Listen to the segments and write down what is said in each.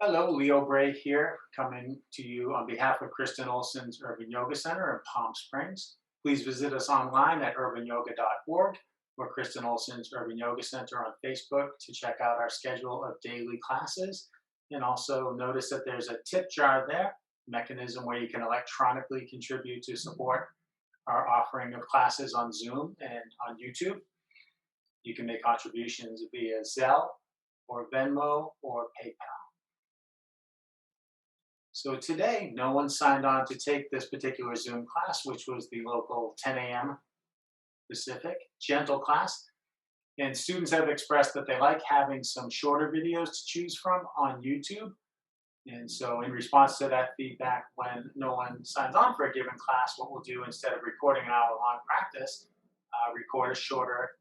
Hello, Leo Bray here, coming to you on behalf of Kristen Olson's Urban Yoga Center in Palm Springs. Please visit us online at urbanyoga.org or Kristen Olson's Urban Yoga Center on Facebook to check out our schedule of daily classes. And also notice that there's a tip jar there, mechanism where you can electronically contribute to support our offering of classes on Zoom and on YouTube. You can make contributions via Zelle or Venmo or PayPal. So today, no one signed on to take this particular Zoom class, which was the local 10 a.m. Pacific gentle class. And students have expressed that they like having some shorter videos to choose from on YouTube. And so in response to that feedback, when no one signs on for a given class, what we'll do instead of recording an hour-long practice, record a shorter,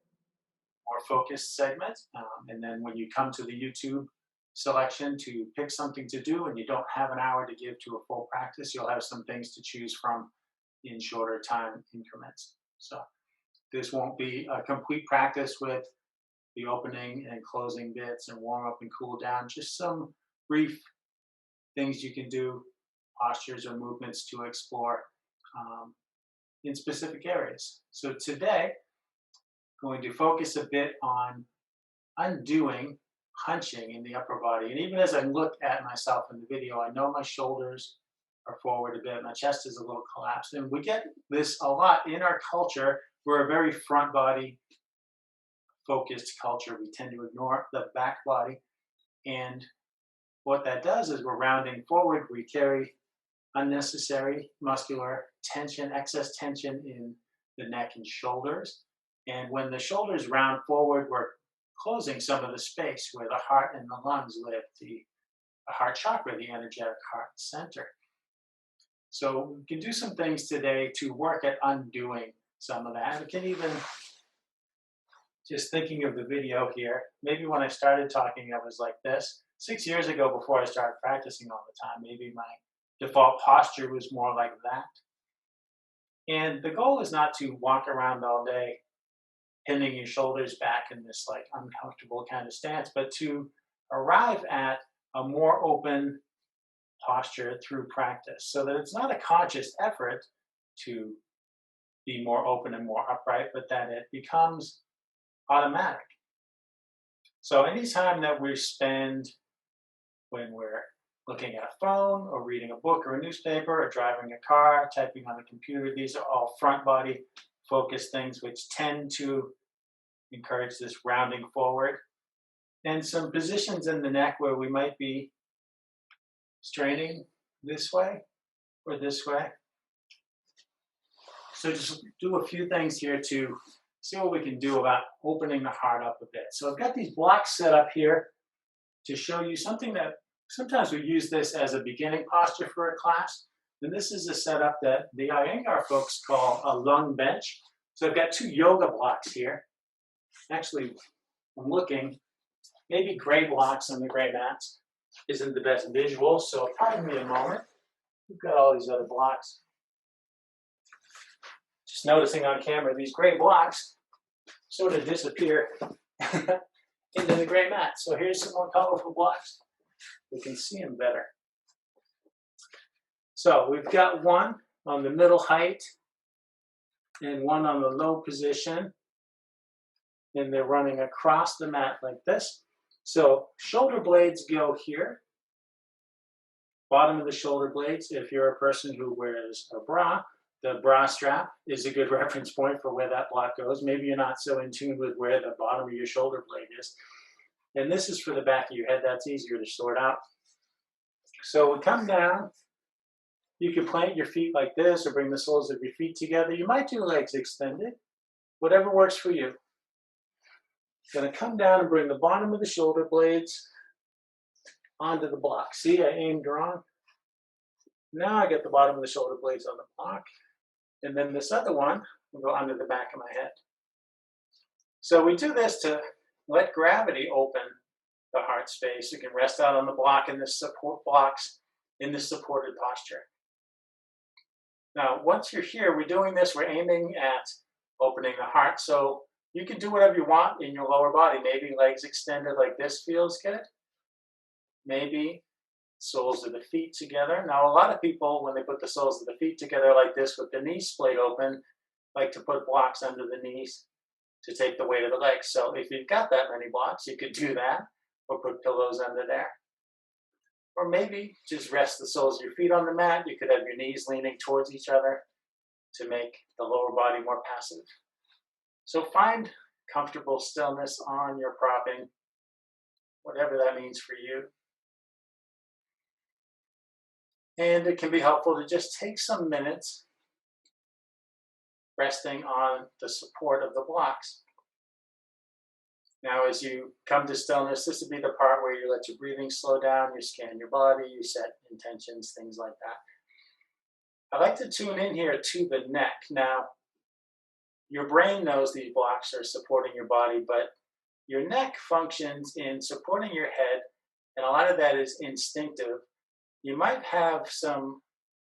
more focused segment. And then when you come to the YouTube selection to pick something to do and you don't have an hour to give to a full practice, you'll have some things to choose from in shorter time increments. So this won't be a complete practice with the opening and closing bits and warm up and cool down, just some brief things you can do, postures or movements to explore in specific areas. So today, going to focus a bit on undoing hunching in the upper body. And even as I look at myself in the video, I know my shoulders are forward a bit, my chest is a little collapsed. And we get this a lot in our culture. We're a very front body focused culture. We tend to ignore the back body. And what that does is we're rounding forward. We carry unnecessary muscular tension, excess tension in the neck and shoulders. And when the shoulders round forward, we're closing some of the space where the heart and the lungs live, the heart chakra, the energetic heart center. So we can do some things today to work at undoing some of that. We can even, just thinking of the video here, maybe when I started talking, I was like this. 6 years ago, before I started practicing all the time, maybe my default posture was more like that. And the goal is not to walk around all day pinning your shoulders back in this like uncomfortable kind of stance, but to arrive at a more open posture through practice so that it's not a conscious effort to be more open and more upright, but that it becomes automatic. So anytime that we spend when we're looking at a phone or reading a book or a newspaper or driving a car, typing on a computer, these are all front body focused things which tend to encourage this rounding forward. And some positions in the neck where we might be straining this way or this way. So just do a few things here to see what we can do about opening the heart up a bit. So I've got these blocks set up here to show you something that sometimes we use this as a beginning posture for a class. And this is a setup that the Iyengar folks call a lung bench. So I've got two yoga blocks here. Actually, I'm looking, maybe gray blocks on the gray mats isn't the best visual, so pardon me a moment. We've got all these other blocks. Just noticing on camera, these gray blocks sort of disappear into the gray mat. So here's some more colorful blocks. We can see them better. So we've got one on the middle height and one on the low position. And they're running across the mat like this. So shoulder blades go here. Bottom of the shoulder blades, if you're a person who wears a bra, the bra strap is a good reference point for where that block goes. Maybe you're not so in tune with where the bottom of your shoulder blade is. And this is for the back of your head. That's easier to sort out. So we come down. You can plant your feet like this or bring the soles of your feet together. You might do legs extended, whatever works for you. Going to come down and bring the bottom of the shoulder blades onto the block. See, I aimed wrong. Now I get the bottom of the shoulder blades on the block. And then this other one will go under the back of my head. So we do this to let gravity open the heart space. You can rest out on the block in this support blocks in this supported posture. Now, once you're here, we're doing this, we're aiming at opening the heart. So you can do whatever you want in your lower body. Maybe legs extended like this feels good. Maybe soles of the feet together. Now, a lot of people, when they put the soles of the feet together like this with the knees splayed open, like to put blocks under the knees to take the weight of the legs. So if you've got that many blocks, you could do that, or put pillows under there. Or maybe just rest the soles of your feet on the mat. You could have your knees leaning towards each other to make the lower body more passive. So find comfortable stillness on your propping, whatever that means for you. And it can be helpful to just take some minutes resting on the support of the blocks. Now, as you come to stillness, this would be the part where you let your breathing slow down, you scan your body, you set intentions, things like that. I like to tune in here to the neck. Now, your brain knows these blocks are supporting your body, but your neck functions in supporting your head, and a lot of that is instinctive. You might have some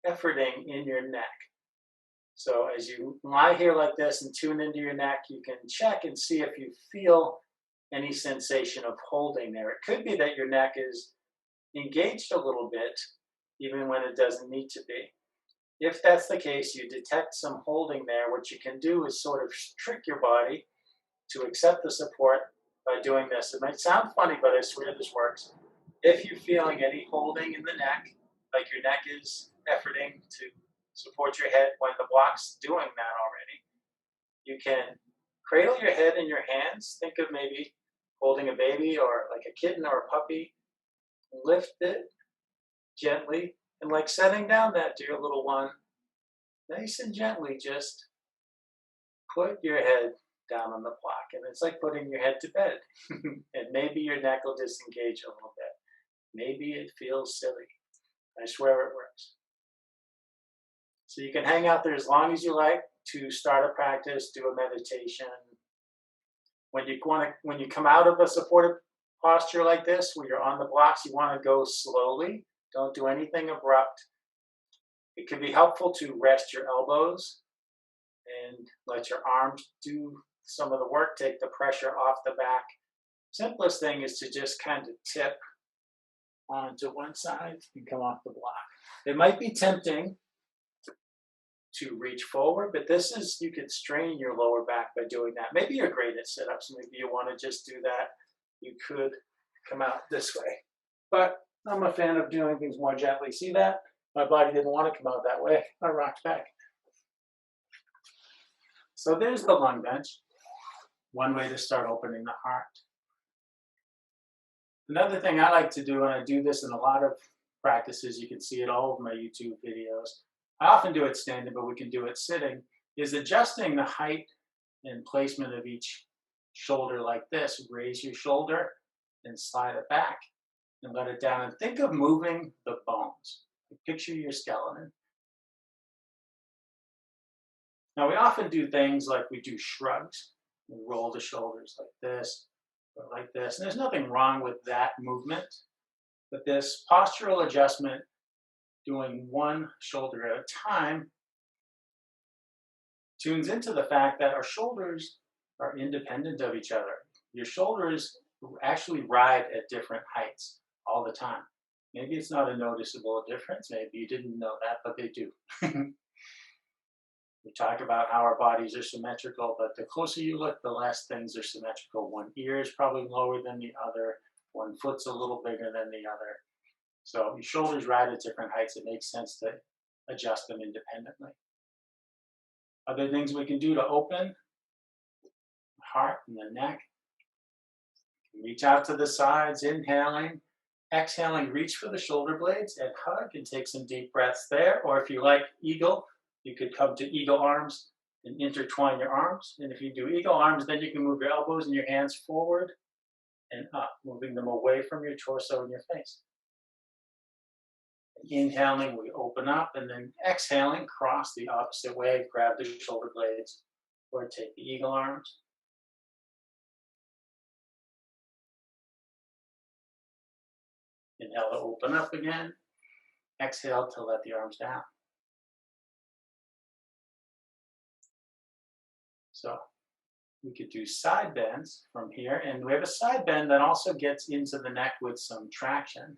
efforting in your neck. So as you lie here like this and tune into your neck, you can check and see if you feel any sensation of holding there. It could be that your neck is engaged a little bit, even when it doesn't need to be. If that's the case, you detect some holding there. What you can do is sort of trick your body to accept the support by doing this. It might sound funny, but I swear this works. If you're feeling any holding in the neck, like your neck is efforting to support your head when the block's doing that already, you can cradle your head in your hands. Think of maybe holding a baby or like a kitten or a puppy. Lift it gently, and like setting down that dear little one, nice and gently, just put your head down on the block. And it's like putting your head to bed. And maybe your neck will disengage a little bit. Maybe it feels silly. I swear it works. So you can hang out there as long as you like to start a practice, do a meditation. When you come out of a supportive posture like this, where you're on the blocks, you want to go slowly. Don't do anything abrupt. It can be helpful to rest your elbows and let your arms do some of the work, take the pressure off the back. Simplest thing is to just kind of tip onto one side and come off the block. It might be tempting to reach forward, but you could strain your lower back by doing that. Maybe you're great at sit-ups, maybe you want to just do that. You could come out this way. But I'm a fan of doing things more gently. See that? My body didn't want to come out that way. I rocked back. So there's the lung bench. One way to start opening the heart. Another thing I like to do, and I do this in a lot of practices, you can see it all over my YouTube videos. I often do it standing, but we can do it sitting, is adjusting the height and placement of each shoulder like this. Raise your shoulder and slide it back and let it down. And think of moving the bones. Picture your skeleton. Now, we often do things like we do shrugs. We roll the shoulders like this or like this. And there's nothing wrong with that movement. But this postural adjustment, doing one shoulder at a time, tunes into the fact that our shoulders are independent of each other. Your shoulders actually ride at different heights all the time. Maybe it's not a noticeable difference. Maybe you didn't know that, but they do. We talk about how our bodies are symmetrical, but the closer you look, the less things are symmetrical. One ear is probably lower than the other. One foot's a little bigger than the other. So your shoulders ride at different heights. It makes sense to adjust them independently. Other things we can do to open the heart and the neck. Reach out to the sides, inhaling. Exhaling, reach for the shoulder blades and hug and take some deep breaths there. Or if you like eagle, you could come to eagle arms and intertwine your arms. And if you do eagle arms, then you can move your elbows and your hands forward and up, moving them away from your torso and your face. Inhaling, we open up, and then exhaling, cross the opposite way, grab the shoulder blades, or take the eagle arms. Inhale to open up again. Exhale to let the arms down. So we could do side bends from here, and we have a side bend that also gets into the neck with some traction.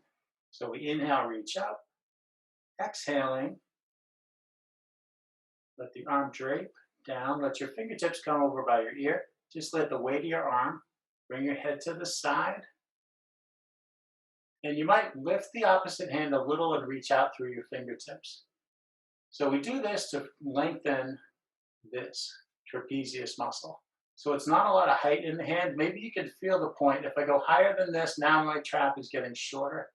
So we inhale, reach up. Exhaling, let the arm drape down. Let your fingertips come over by your ear. Just let the weight of your arm bring your head to the side. And you might lift the opposite hand a little and reach out through your fingertips. So we do this to lengthen this trapezius muscle. So it's not a lot of height in the hand. Maybe you can feel the point. If I go higher than this, now my trap is getting shorter.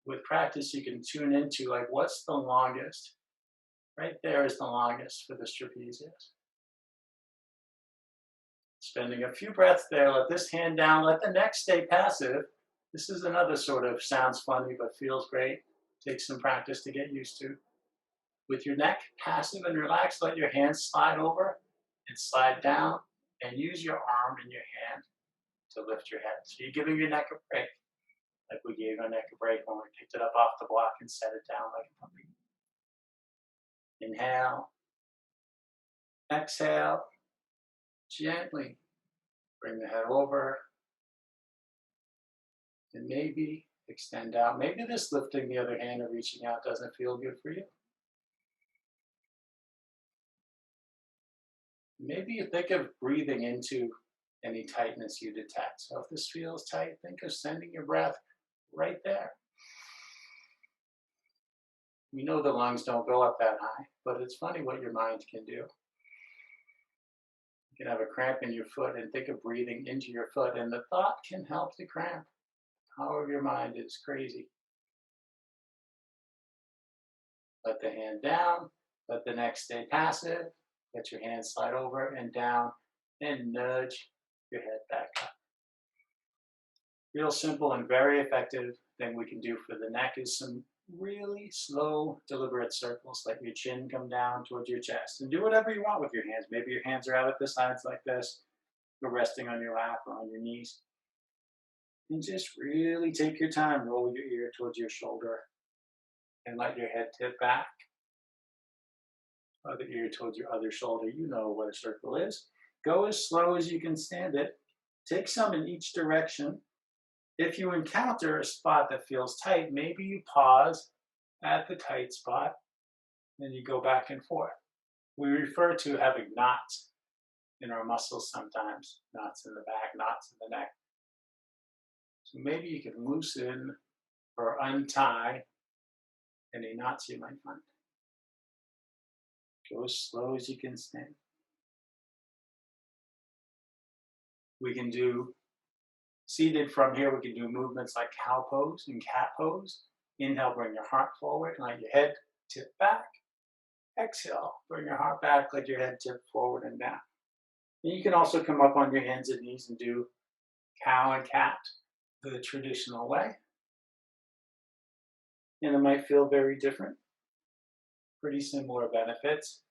With practice, you can tune into like, what's the longest? Right there is the longest for this trapezius. Spending a few breaths there, let this hand down, let the neck stay passive. This is another sort of sounds funny but feels great. Takes some practice to get used to. With your neck passive and relaxed, let your hands slide over and slide down, and use your arm and your hand to lift your head. So you're giving your neck a break, like we gave our neck a break when we picked it up off the block and set it down like a puppy. Inhale, exhale, gently bring the head over, and maybe extend out. Maybe this lifting the other hand or reaching out doesn't feel good for you. Maybe you think of breathing into any tightness you detect. So if this feels tight, think of sending your breath right there. We know the lungs don't go up that high, but it's funny what your mind can do. You can have a cramp in your foot and think of breathing into your foot, and the thought can help the cramp. The power of your mind is crazy. Let the hand down, let the neck stay passive, let your hand slide over and down, and nudge your head back up. Real simple and very effective thing we can do for the neck is some really slow, deliberate circles. Let your chin come down towards your chest, and do whatever you want with your hands. Maybe your hands are out at the sides like this, or resting on your lap or on your knees. And just really take your time, roll your ear towards your shoulder, and let your head tip back. Other ear towards your other shoulder. You know what a circle is. Go as slow as you can stand it. Take some in each direction. If you encounter a spot that feels tight, maybe you pause at the tight spot and you go back and forth. We refer to having knots in our muscles sometimes, knots in the back, knots in the neck. So maybe you can loosen or untie any knots you might find. Go as slow as you can stand. We can do seated from here. We can do movements like cow pose and cat pose. Inhale, bring your heart forward, let your head tip back. Exhale, bring your heart back, let your head tip forward and down. And you can also come up on your hands and knees and do cow and cat the traditional way. And it might feel very different. Pretty similar benefits,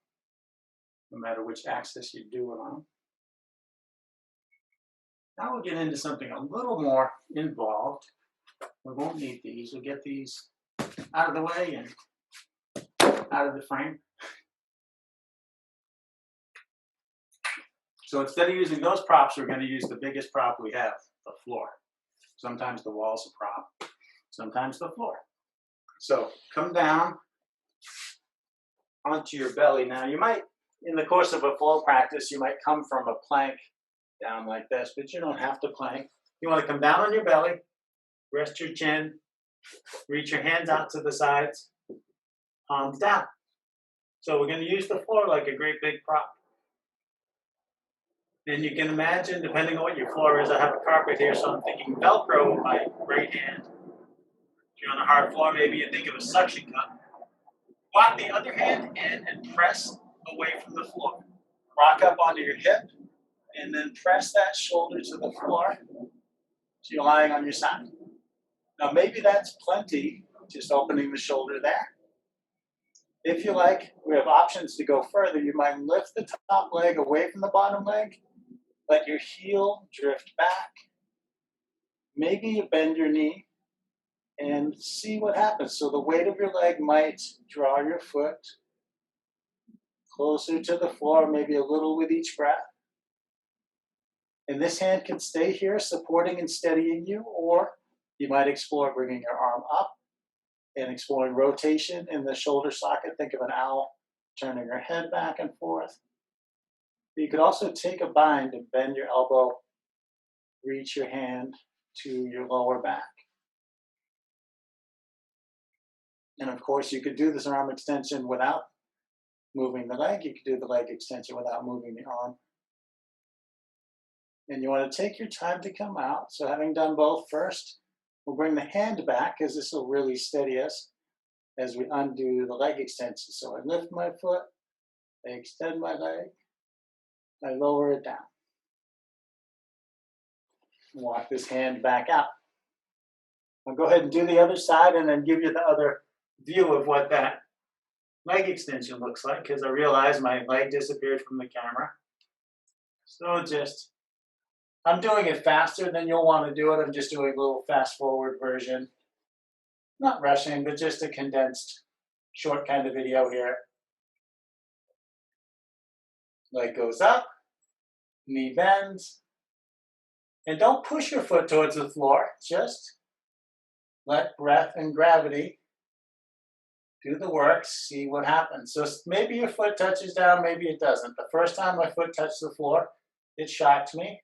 no matter which axis you do it on. Now we'll get into something a little more involved. We won't need these. We'll get these out of the way and out of the frame. So instead of using those props, we're going to use the biggest prop we have, the floor. Sometimes the wall's a prop, sometimes the floor. So come down onto your belly. Now you might, in the course of a flow practice, you might come from a plank down like this, but you don't have to plank. You want to come down on your belly, rest your chin, reach your hands out to the sides, palms down. So we're going to use the floor like a great big prop. And you can imagine, depending on what your floor is, I have a carpet here, so I'm thinking Velcro with my right hand. If you're on a hard floor, maybe you think of a suction cup. Walk the other hand in and press away from the floor. Rock up onto your hip, and then press that shoulder to the floor so you're lying on your side. Now maybe that's plenty, just opening the shoulder there. If you like, we have options to go further. You might lift the top leg away from the bottom leg, let your heel drift back. Maybe you bend your knee and see what happens. So the weight of your leg might draw your foot closer to the floor, maybe a little with each breath. And this hand can stay here, supporting and steadying you, or you might explore bringing your arm up and exploring rotation in the shoulder socket. Think of an owl turning her head back and forth. You could also take a bind and bend your elbow, reach your hand to your lower back. And of course, you could do this arm extension without moving the leg. You could do the leg extension without moving the arm. And you want to take your time to come out. So having done both, first, we'll bring the hand back, because this will really steady us as we undo the leg extension. So I lift my foot, I extend my leg, I lower it down. Walk this hand back out. I'll go ahead and do the other side and then give you the other view of what that leg extension looks like, because I realized my leg disappeared from the camera. So I'm doing it faster than you'll want to do it. I'm just doing a little fast forward version. Not rushing, but just a condensed, short kind of video here. Leg goes up, knee bends, and don't push your foot towards the floor. Just let breath and gravity do the work, see what happens. So maybe your foot touches down, maybe it doesn't. The first time my foot touched the floor, it shocked me.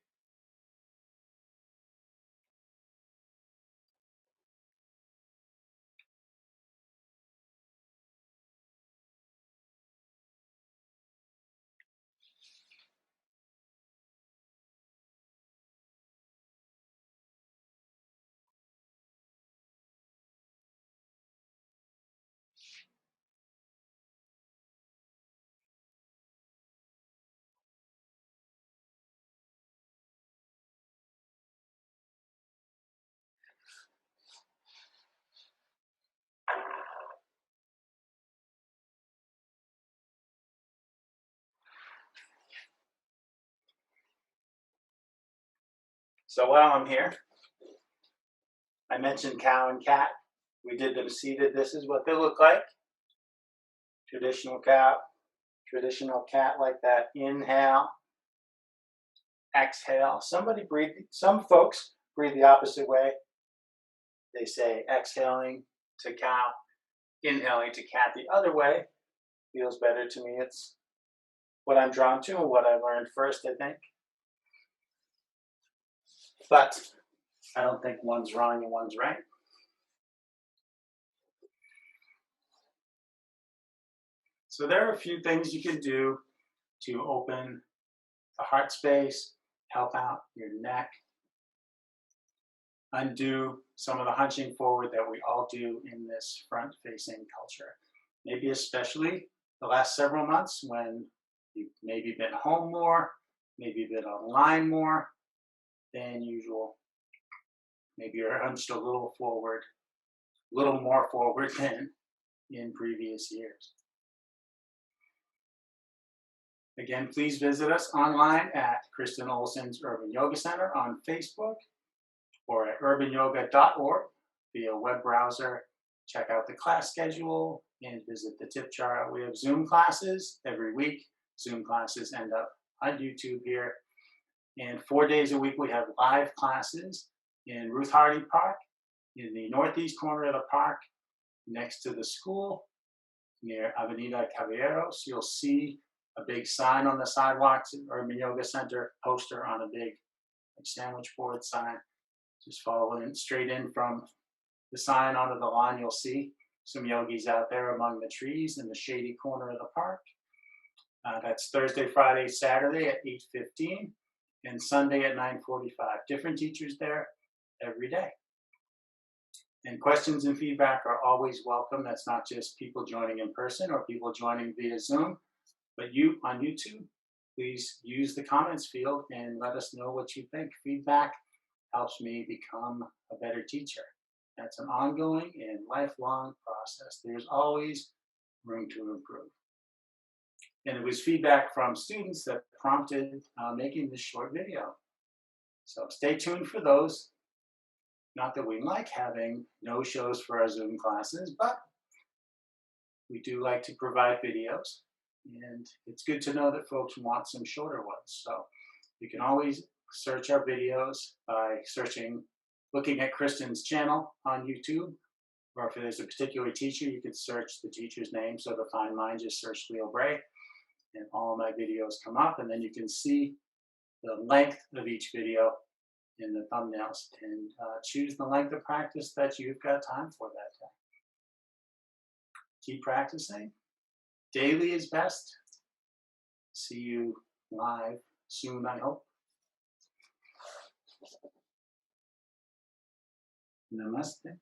So while I'm here, I mentioned cow and cat. We did them seated. This is what they look like. Traditional cow, traditional cat, like that. Inhale, exhale. Some folks breathe the opposite way. They say exhaling to cow, inhaling to cat. The other way feels better to me. It's what I'm drawn to and what I learned first, I think. But I don't think one's wrong and one's right. So there are a few things you can do to open the heart space, help out your neck, undo some of the hunching forward that we all do in this front-facing culture. Maybe especially the last several months when you've maybe been home more, maybe been online more than usual. Maybe you're hunched a little forward, a little more forward than in previous years. Again, please visit us online at Kristen Olson's Urban Yoga Center on Facebook or at urbanyoga.org via web browser. Check out the class schedule and visit the tip jar. We have Zoom classes every week. Zoom classes end up on YouTube here. And 4 days a week we have live classes in Ruth Hardy Park, in the northeast corner of the park, next to the school, near Avenida Caballeros. You'll see a big sign on the sidewalks at Urban Yoga Center, poster on a big sandwich board sign. Just following straight in from the sign onto the lawn, you'll see some yogis out there among the trees in the shady corner of the park. That's Thursday, Friday, Saturday at 8:15 and Sunday at 9:45. Different teachers there every day. And questions and feedback are always welcome. That's not just people joining in person or people joining via Zoom, but you on YouTube, please use the comments field and let us know what you think. Feedback helps me become a better teacher. That's an ongoing and lifelong process. There's always room to improve. And it was feedback from students that prompted making this short video. So stay tuned for those. Not that we like having no shows for our Zoom classes, but we do like to provide videos. And it's good to know that folks want some shorter ones. So you can always search our videos by looking at Kristen's channel on YouTube, Or if there's a particular teacher, you could search the teacher's name. So to find mine, just search Leo Bray, and all my videos come up, and then you can see the length of each video in the thumbnails, and choose the length of practice that you've got time for that day. Keep practicing. Daily is best. See you live soon, I hope. Namaste.